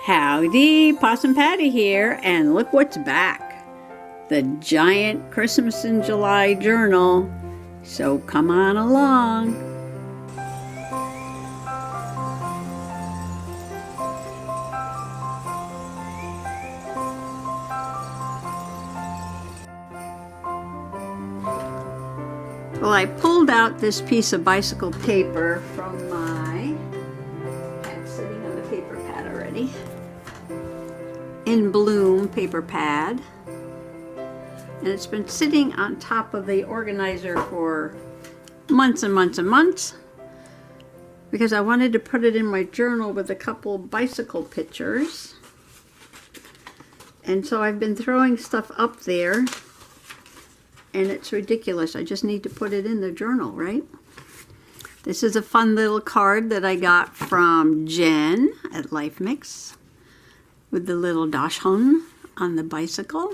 Howdy, Possum Patty here, and look what's back. The giant Christmas in July journal. So come on along. Well, I pulled out this piece of bicycle paper from my, it's sitting on the paper pad already, In Bloom paper pad. And it's been sitting on top of the organizer for months and months and months because I wanted to put it in my journal with a couple bicycle pictures. And so I've been throwing stuff up there. And it's ridiculous. I just need to put it in the journal, right? This is a fun little card that I got from Jenn at Life Mix with the little Dachshund on the bicycle.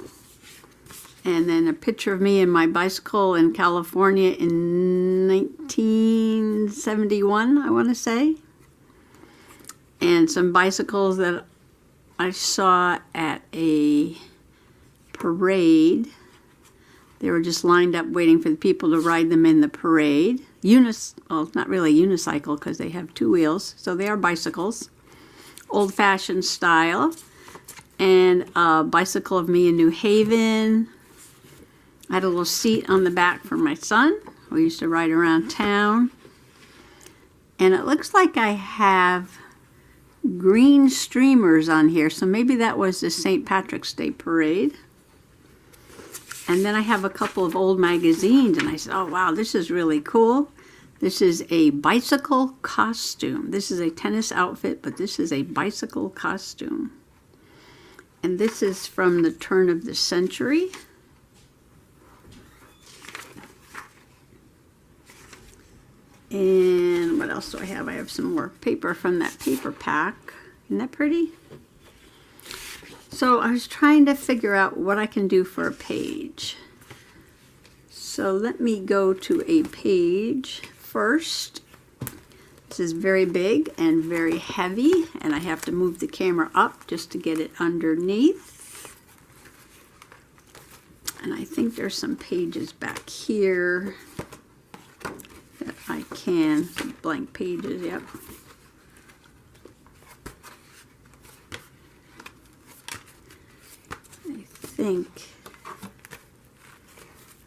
And then a picture of me and my bicycle in California in 1971, I want to say. And some bicycles that I saw at a parade. They were just lined up waiting for the people to ride them in the parade. Well, not really unicycle because they have two wheels, so they are bicycles. Old-fashioned style. And a bicycle of me in New Haven. I had a little seat on the back for my son. We used to ride around town. And it looks like I have green streamers on here, so maybe that was the St. Patrick's Day parade. And then I have a couple of old magazines, and I said, oh, wow, this is really cool. This is a bicycle costume. This is a tennis outfit, but this is a bicycle costume. And this is from the turn of the century. And what else do I have? I have some more paper from that paper pack. Isn't that pretty? So I was trying to figure out what I can do for a page. So let me go to a page first. This is very big and very heavy, and I have to move the camera up just to get it underneath. And I think there's some pages back here that I can, blank pages, yep. I think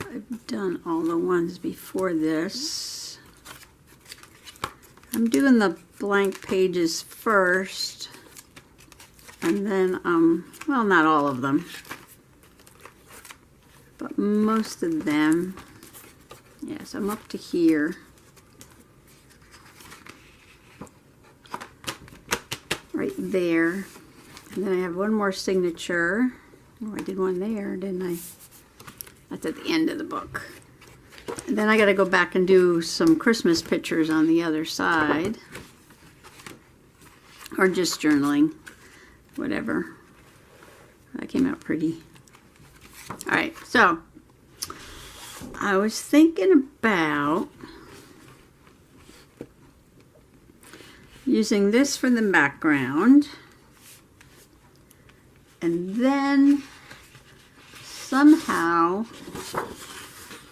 I've done all the ones before this. I'm doing the blank pages first, and then, well, not all of them, but most of them. Yes, I'm up to here. Right there. And then I have one more signature. Oh, I did one there, didn't I? That's at the end of the book. And then I got to go back and do some Christmas pictures on the other side. Or just journaling. Whatever. That came out pretty. Alright, so I was thinking about using this for the background. And then somehow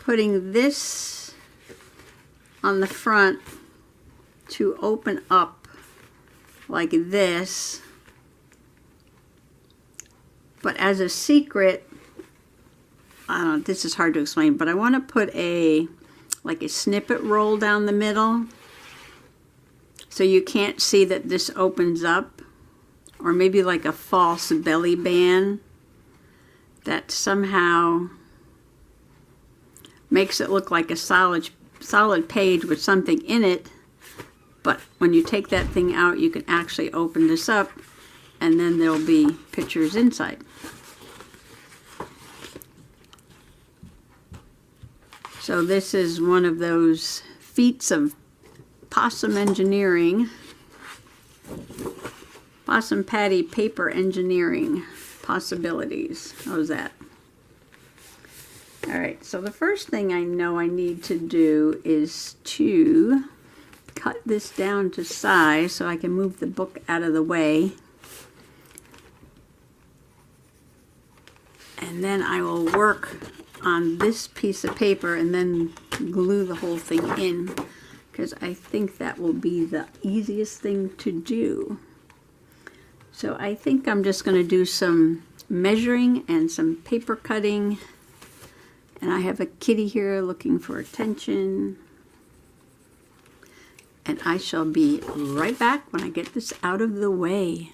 putting this on the front to open up like this, but as a secret, I don't know, this is hard to explain, but I want to put like a snippet roll down the middle so you can't see that this opens up, or maybe like a false belly band that somehow makes it look like a solid page with something in it, but when you take that thing out, you can actually open this up, and then there'll be pictures inside. So this is one of those feats of Possum engineering. Possum Patty paper engineering possibilities. How's that? Alright, so the first thing I know I need to do is to cut this down to size so I can move the book out of the way. And then I will work on this piece of paper and then glue the whole thing in, because I think that will be the easiest thing to do. So I think I'm just going to do some measuring and some paper cutting. And I have a kitty here looking for attention. And I shall be right back when I get this out of the way.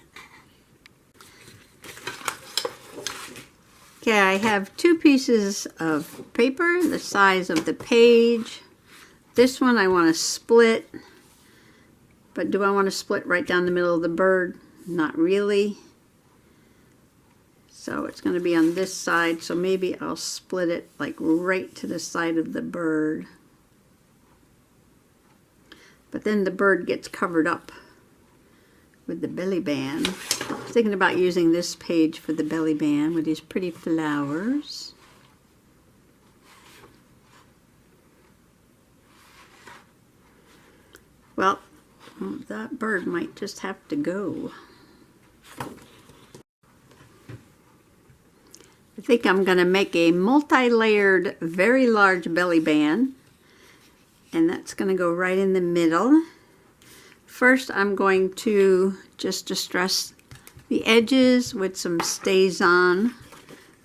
Okay, I have two pieces of paper the size of the page. This one I want to split, but do I want to split right down the middle of the bird? Not really. So it's going to be on this side, so maybe I'll split it like right to the side of the bird. But then the bird gets covered up with the belly band. I was thinking about using this page for the belly band with these pretty flowers. Well, that bird might just have to go. I think I'm going to make a multi-layered, very large belly band. And that's going to go right in the middle. First, I'm going to just distress the edges with some StazOn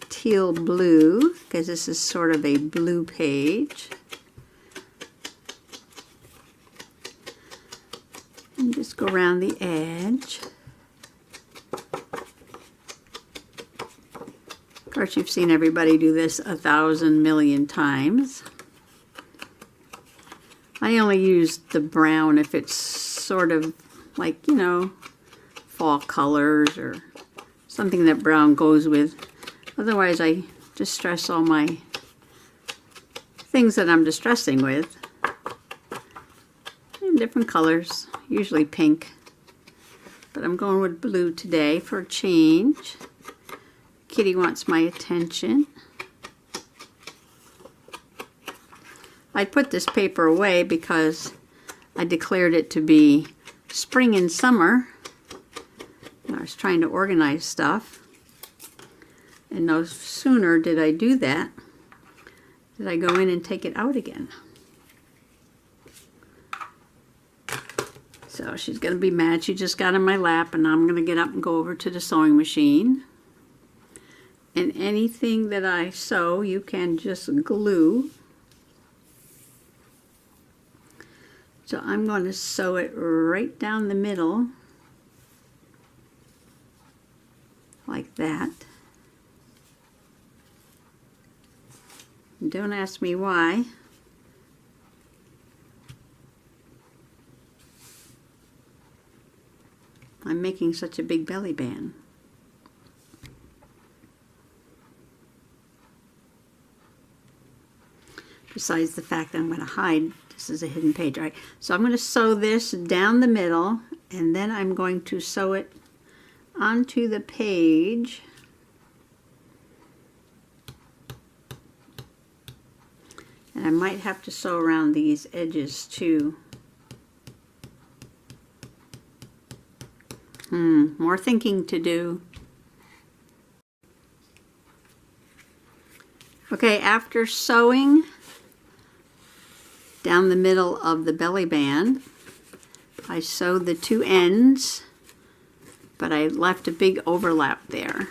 teal blue, because this is sort of a blue page. And just go around the edge. Of course, you've seen everybody do this 1,000 million times. I only use the brown if it's sort of like, you know, fall colors or something that brown goes with. Otherwise, I distress all my things that I'm distressing with in different colors, usually pink. But I'm going with blue today for a change. Kitty wants my attention. I put this paper away because I declared it to be spring and summer. And I was trying to organize stuff. And no sooner did I do that, did I go in and take it out again. So she's going to be mad. She just got in my lap, and I'm going to get up and go over to the sewing machine. And anything that I sew, you can just glue. So I'm going to sew it right down the middle, like that. Don't ask me why. I'm making such a big belly band. Besides the fact that I'm going to hide, this is a hidden page, right? So I'm going to sew this down the middle, and then I'm going to sew it onto the page. And I might have to sew around these edges too. More thinking to do. Okay, after sewing down the middle of the belly band, I sewed the two ends, but I left a big overlap there.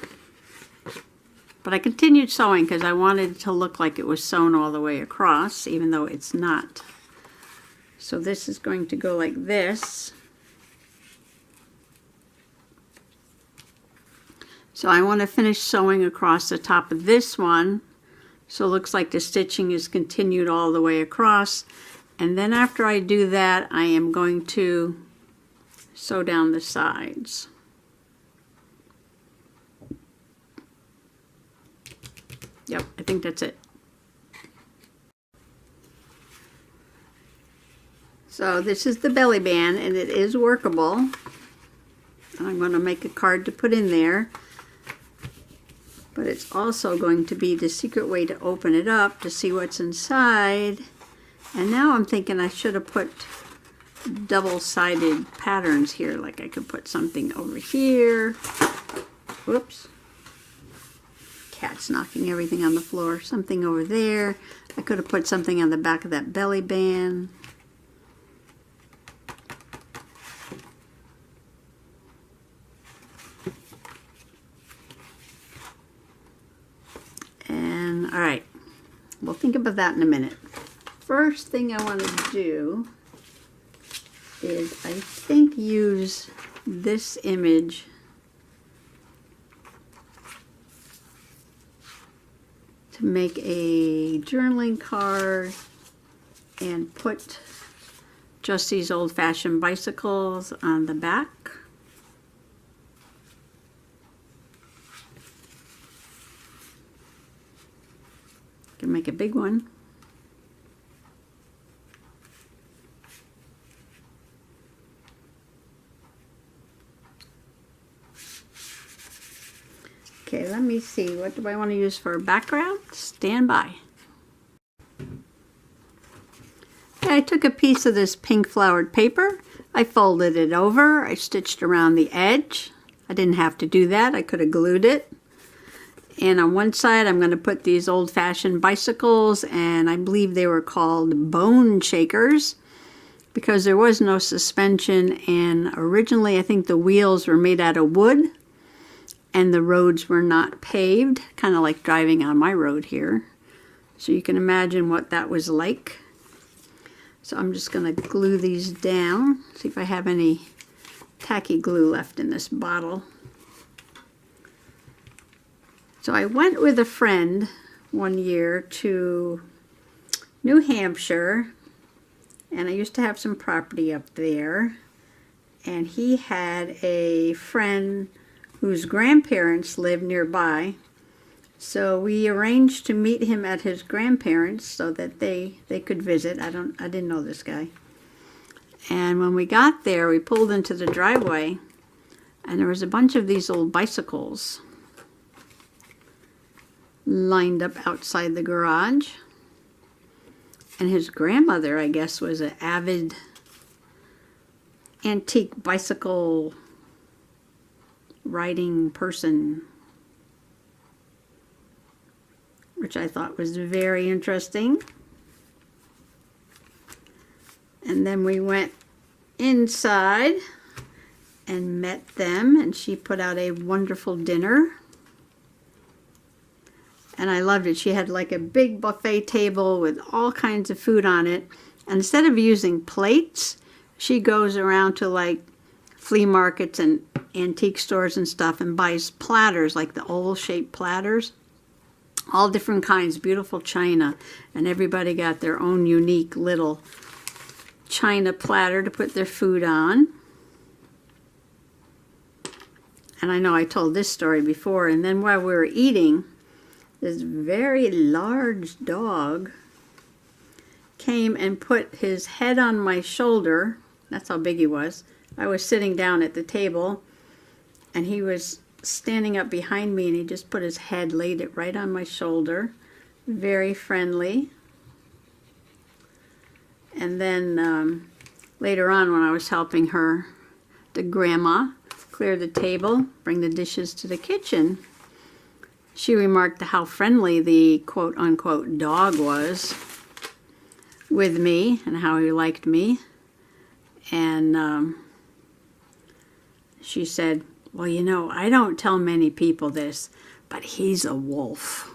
But I continued sewing because I wanted it to look like it was sewn all the way across, even though it's not. So this is going to go like this. So I want to finish sewing across the top of this one, so it looks like the stitching is continued all the way across. And then after I do that, I am going to sew down the sides. Yep, I think that's it. So this is the belly band, and it is workable. I'm going to make a card to put in there. But it's also going to be the secret way to open it up to see what's inside. And now I'm thinking I should have put double-sided patterns here. Like I could put something over here. Whoops. cat's knocking everything on the floor. Something over there. I could have put something on the back of that belly band. And all right, we'll think about that in a minute. First thing I want to do is I think use this image to make a journaling card and put just these old-fashioned bicycles on the back. Can make a big one. Okay, let me see. What do I want to use for a background? Stand by. Okay, I took a piece of this pink flowered paper. I folded it over. I stitched around the edge. I didn't have to do that. I could have glued it. And on one side, I'm going to put these old-fashioned bicycles, and I believe they were called bone shakers because there was no suspension, and originally I think the wheels were made out of wood. And the roads were not paved, kind of like driving on my road here. So you can imagine what that was like. So I'm just going to glue these down, see if I have any tacky glue left in this bottle. So I went with a friend one year to New Hampshire, and I used to have some property up there. And he had a friend whose grandparents lived nearby. So we arranged to meet him at his grandparents so that they could visit. I didn't know this guy. And when we got there, we pulled into the driveway, and there was a bunch of these old bicycles lined up outside the garage. And his grandmother, I guess, was an avid antique bicycle riding person, which I thought was very interesting. And then we went inside and met them, and she put out a wonderful dinner. And I loved it. She had like a big buffet table with all kinds of food on it. And instead of using plates, she goes around to like flea markets and antique stores and stuff and buys platters, like the oval-shaped platters. All different kinds, beautiful china. And everybody got their own unique little china platter to put their food on. And I know I told this story before. And then while we were eating, this very large dog came and put his head on my shoulder. That's how big he was. I was sitting down at the table, and he was standing up behind me, and he just put his head, laid it right on my shoulder. Very friendly. And then later on, when I was helping her, the grandma, clear the table, bring the dishes to the kitchen, she remarked how friendly the quote-unquote dog was with me and how he liked me. And she said, well, you know, I don't tell many people this, but he's a wolf.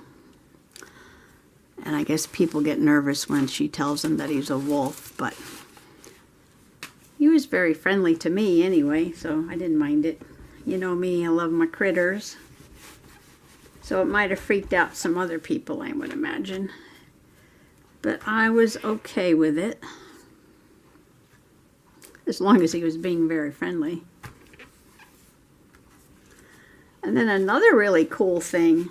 And I guess people get nervous when she tells them that he's a wolf, but he was very friendly to me anyway, so I didn't mind it. You know me, I love my critters. So it might have freaked out some other people, I would imagine. But I was okay with it, as long as he was being very friendly. And then another really cool thing,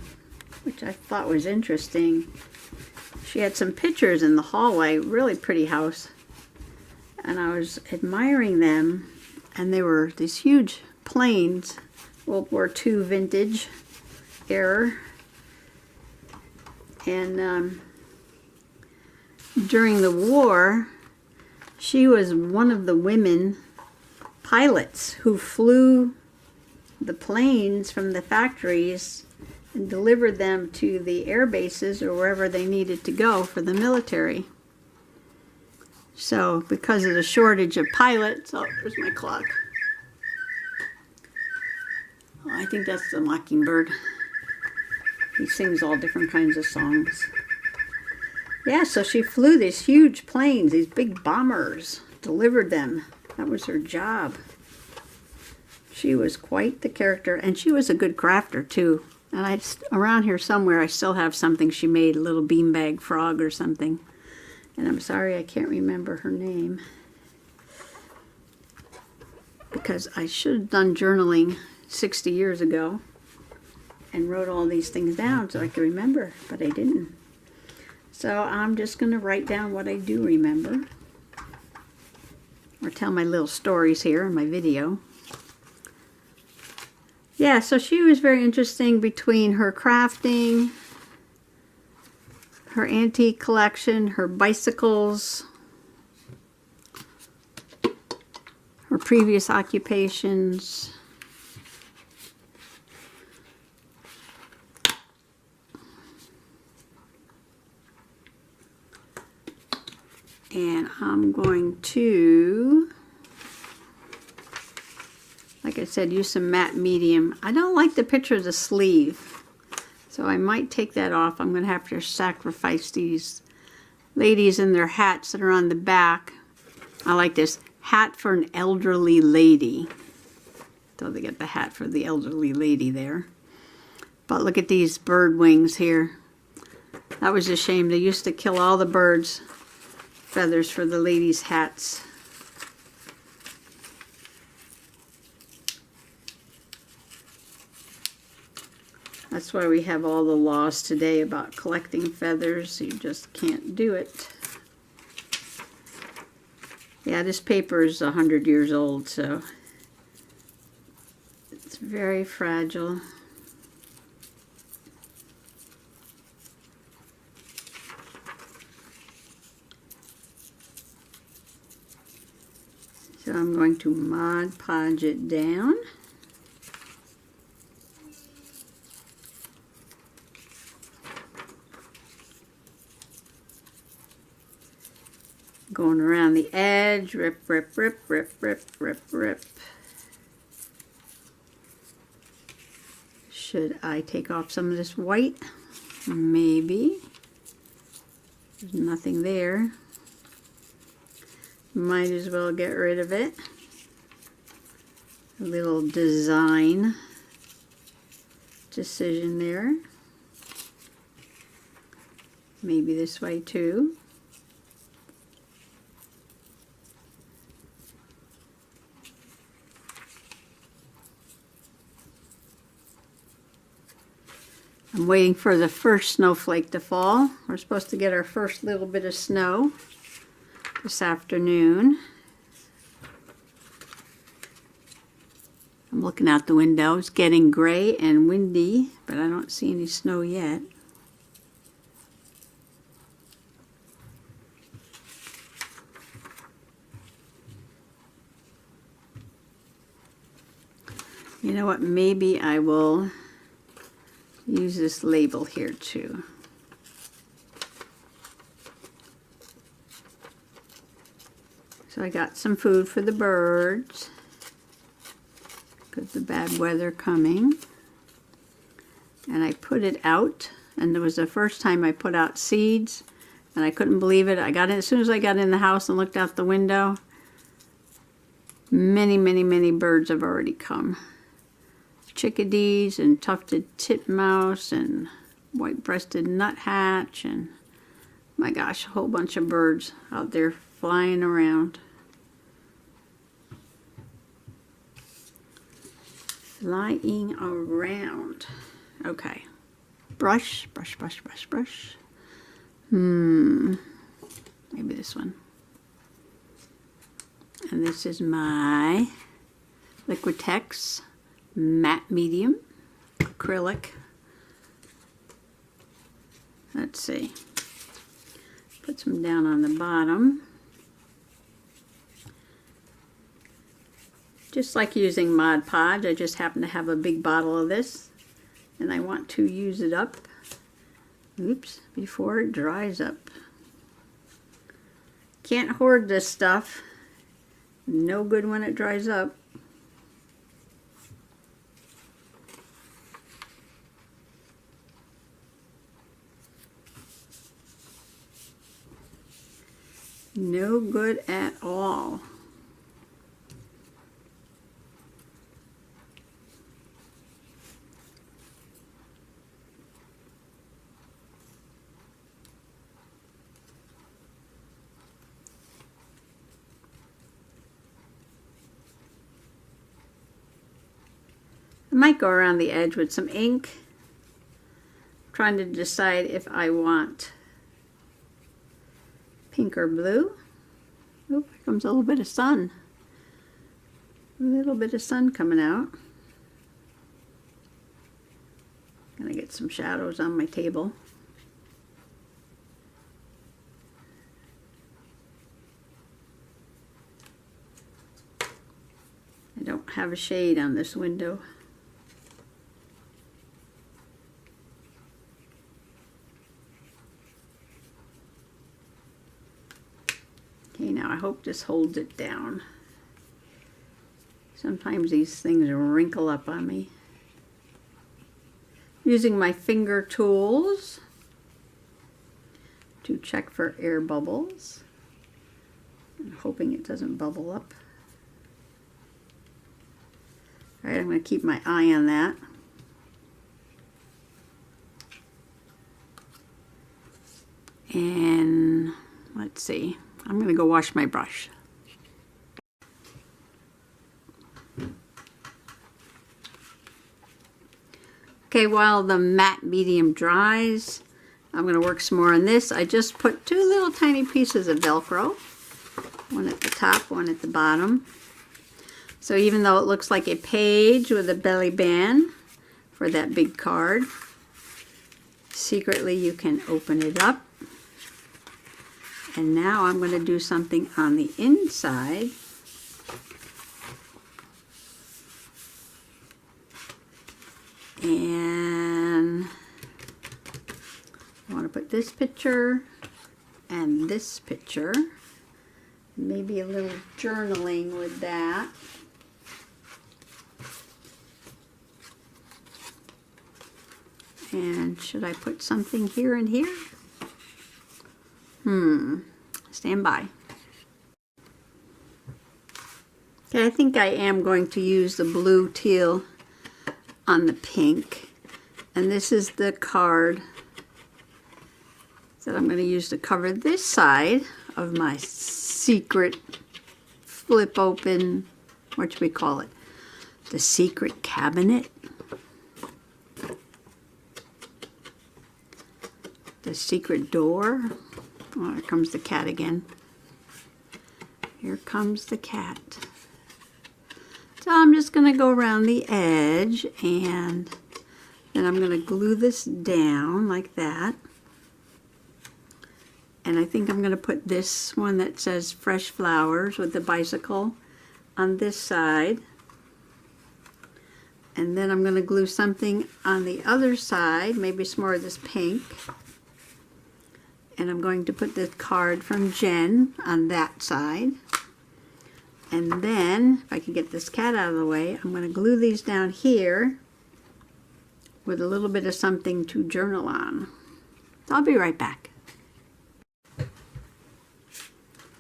which I thought was interesting, she had some pictures in the hallway, really pretty house. And I was admiring them, and they were these huge planes, World War II vintage era. And during the war, she was one of the women pilots who flew the planes from the factories and delivered them to the air bases or wherever they needed to go for the military. So because of the shortage of pilots, oh, there's my clock. Oh, I think that's the mockingbird. He sings all different kinds of songs. Yeah, so she flew these huge planes, these big bombers, delivered them. That was her job. She was quite the character, and she was a good crafter too. And around here somewhere I still have something she made, a little beanbag frog or something. And I'm sorry I can't remember her name, because I should have done journaling 60 years ago and wrote all these things down so I could remember, but I didn't. So I'm just going to write down what I do remember, or tell my little stories here in my video. Yeah, so she was very interesting between her crafting, her antique collection, her bicycles, her previous occupations. And I'm going to, like I said, use some matte medium. I don't like the picture of the sleeve, so I might take that off. I'm going to have to sacrifice these ladies and their hats that are on the back. I like this hat for an elderly lady. So they get the hat for the elderly lady there. But look at these bird wings here. That was a shame. They used to kill all the birds' feathers for the ladies' hats. That's why we have all the laws today about collecting feathers. You just can't do it. Yeah, this paper is 100 years old, so it's very fragile. So I'm going to Mod Podge it down. Going around the edge, rip, rip, rip, rip, rip, rip, rip. Should I take off some of this white? Maybe. There's nothing there. Might as well get rid of it. A little design decision there. Maybe this way too. I'm waiting for the first snowflake to fall. We're supposed to get our first little bit of snow this afternoon. I'm looking out the window. It's getting gray and windy, but I don't see any snow yet. You know what? Maybe I will use this label here too. So I got some food for the birds because the bad weather coming. And I put it out, and it was the first time I put out seeds, and I couldn't believe it. I got in as soon as I got in the house and looked out the window. Many, many, many birds have already come. Chickadees and tufted titmouse and white-breasted nuthatch, and my gosh, a whole bunch of birds out there flying around. Flying around. Okay. Brush, brush, brush, brush, brush. Maybe this one. And this is my Liquitex matte medium acrylic. Let's see. Put some down on the bottom. Just like using Mod Podge, I just happen to have a big bottle of this. and I want to use it up, oops, before it dries up. Can't hoard this stuff. No good when it dries up. No good at all. I might go around the edge with some ink, trying to decide if I want pink or blue. Oh, here comes a little bit of sun. A little bit of sun coming out. Gonna get some shadows on my table. I don't have a shade on this window. Okay, now I hope this holds it down. Sometimes these things wrinkle up on me. Using my finger tools to check for air bubbles. I'm hoping it doesn't bubble up. All right, I'm going to keep my eye on that. And let's see. I'm going to go wash my brush. Okay, while the matte medium dries, I'm going to work some more on this. I just put two little tiny pieces of Velcro. One at the top, one at the bottom. So even though it looks like a page with a belly band for that big card, secretly you can open it up. And now I'm going to do something on the inside. And I want to put this picture and this picture. Maybe a little journaling with that. And should I put something here and here? Stand by. Okay, I think I am going to use the blue teal on the pink. And this is the card that I'm going to use to cover this side of my secret flip open, what should we call it? The secret cabinet. The secret door. Oh, here comes the cat again. Here comes the cat. So I'm just going to go around the edge, and then I'm going to glue this down like that. And I think I'm going to put this one that says fresh flowers with the bicycle on this side. And then I'm going to glue something on the other side, maybe some more of this pink. And I'm going to put the card from Jen on that side. And then, if I can get this cat out of the way, I'm going to glue these down here with a little bit of something to journal on. So I'll be right back.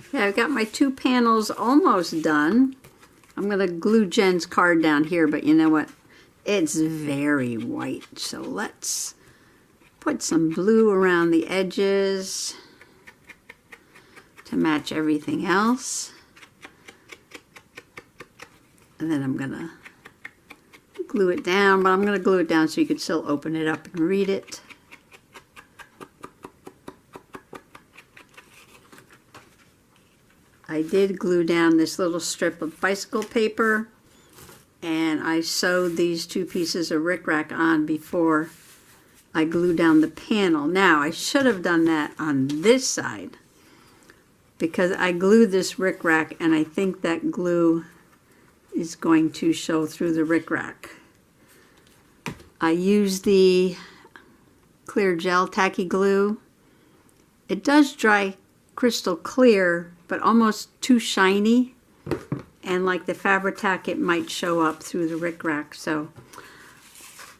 Okay, I've got my two panels almost done. I'm going to glue Jen's card down here, but you know what? It's very white, so let's put some blue around the edges to match everything else. And then I'm going to glue it down, but I'm going to glue it down so you can still open it up and read it. I did glue down this little strip of bicycle paper, and I sewed these two pieces of rickrack on before I glued down the panel. Now, I should have done that on this side because I glued this rickrack, and I think that glue is going to show through the rickrack. I use the clear gel tacky glue. It does dry crystal clear, but almost too shiny. And like the Fabri-Tac, it might show up through the rickrack. So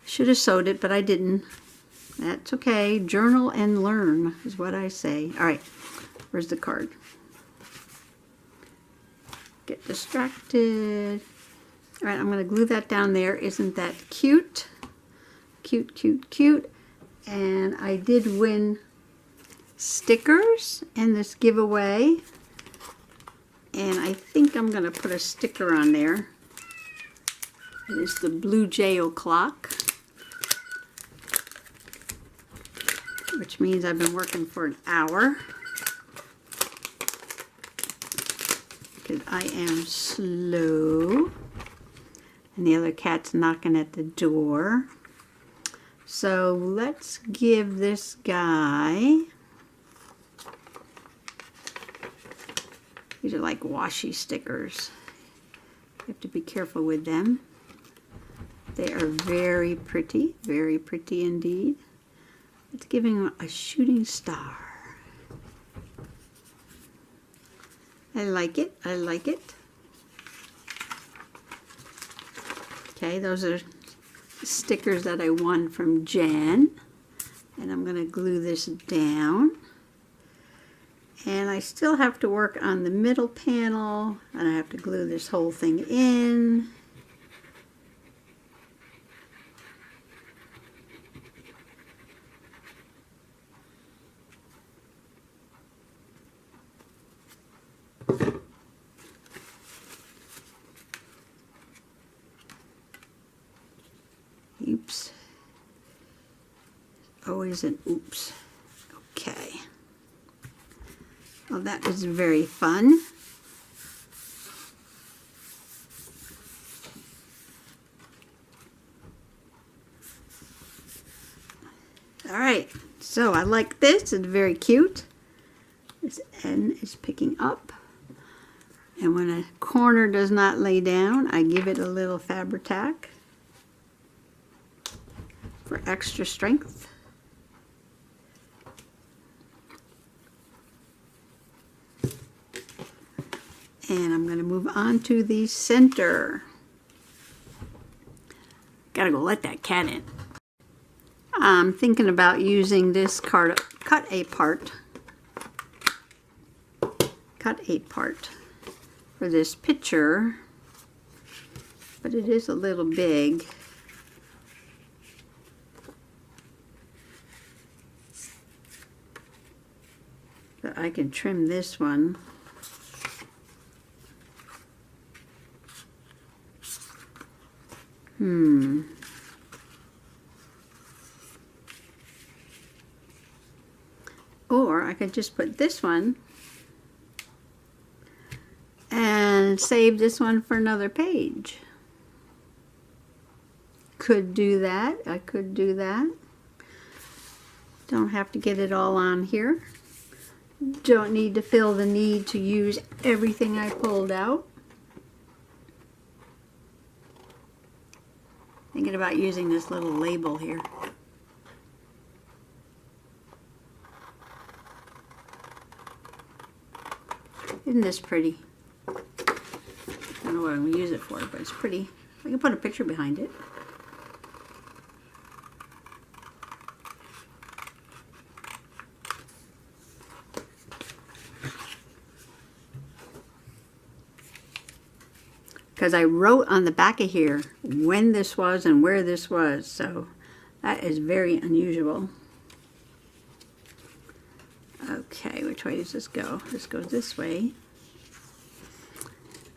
should have sewed it, but I didn't. That's okay. Journal and learn is what I say. All right, where's the card? Get distracted. All right, I'm going to glue that down there. Isn't that cute? Cute, cute, cute. And I did win stickers in this giveaway. And I think I'm going to put a sticker on there. It is the Blue Jay O'Clock, which means I've been working for an hour because I am slow. And the other cat's knocking at the door. So let's give this guy, these are like washi stickers. You have to be careful with them. They are very pretty indeed. Let's give him a shooting star. I like it, I like it. Okay, those are stickers that I won from Jen. And I'm going to glue this down. And I still have to work on the middle panel. And I have to glue this whole thing in. Oops. Always an oops. Okay. Well, that was very fun. All right. So I like this. It's very cute. This end is picking up. And when a corner does not lay down, I give it a little Fabri-Tac for extra strength. And I'm going to move on to the center. Gotta go let that cat in. I'm thinking about using this card, cut a part for this picture, but it is a little big. But I can trim this one. Or I could just put this one and save this one for another page. Could do that. I could do that. Don't have to get it all on here. Don't need to feel the need to use everything I pulled out. Thinking about using this little label here. Isn't this pretty? I don't know what I'm going to use it for, but it's pretty. I can put a picture behind it. Because I wrote on the back of here when this was and where this was, so that is very unusual. Okay, which way does this go? This goes this way.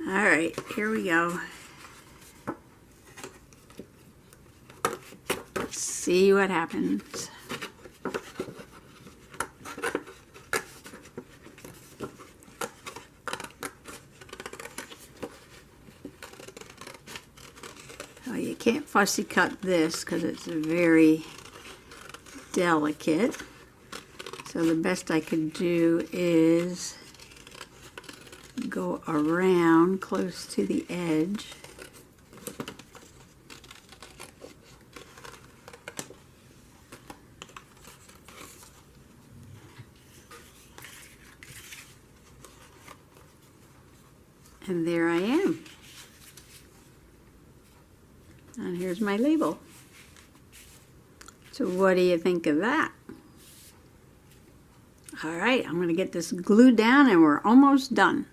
All right, here we go. Let's see what happens. Oh, you can't fussy cut this because it's very delicate. So the best I could do is go around close to the edge. And there I am. And here's my label. So what do you think of that? All right, I'm going to get this glued down and we're almost done.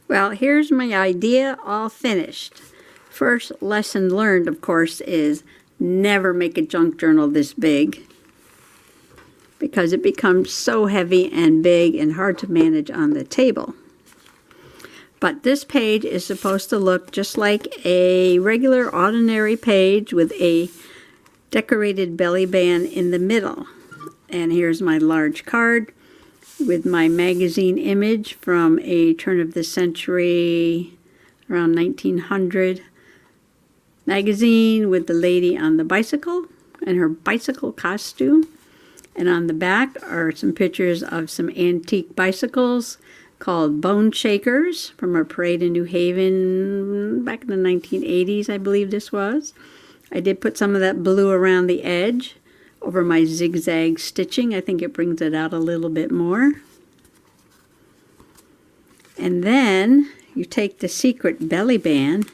Well, here's my idea all finished. First lesson learned, of course, is never make a junk journal this big because it becomes so heavy and big and hard to manage on the table. But this page is supposed to look just like a regular ordinary page with a decorated belly band in the middle. And here's my large card with my magazine image from a turn of the century, around 1900 magazine with the lady on the bicycle and her bicycle costume. And on the back are some pictures of some antique bicycles called Bone Shakers from a parade in New Haven back in the 1980s, I believe this was. I did put some of that blue around the edge over my zigzag stitching. I think it brings it out a little bit more. And then you take the secret belly band.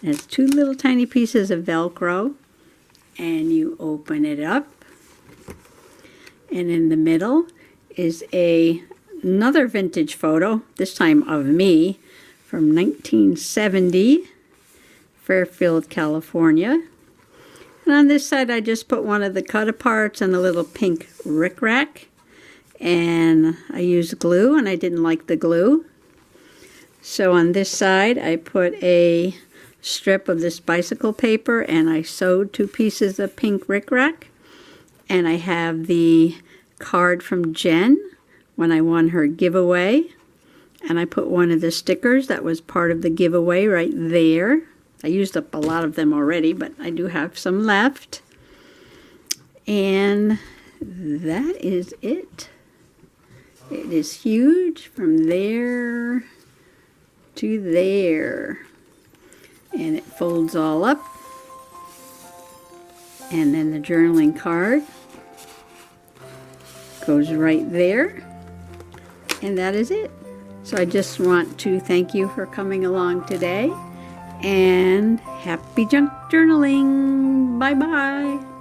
It has two little tiny pieces of Velcro, and you open it up. And in the middle is another vintage photo, this time of me, from 1970, Fairfield, California. And on this side I just put one of the cut-aparts and a little pink rickrack. And I used glue, and I didn't like the glue. So on this side I put a strip of this bicycle paper, and I sewed two pieces of pink rickrack. And I have the card from Jen when I won her giveaway. And I put one of the stickers that was part of the giveaway right there. I used up a lot of them already, but I do have some left. And that is it. It is huge from there to there. And it folds all up. And then the journaling card goes right there. And that is it. So I just want to thank you for coming along today. And happy junk journaling. Bye-bye.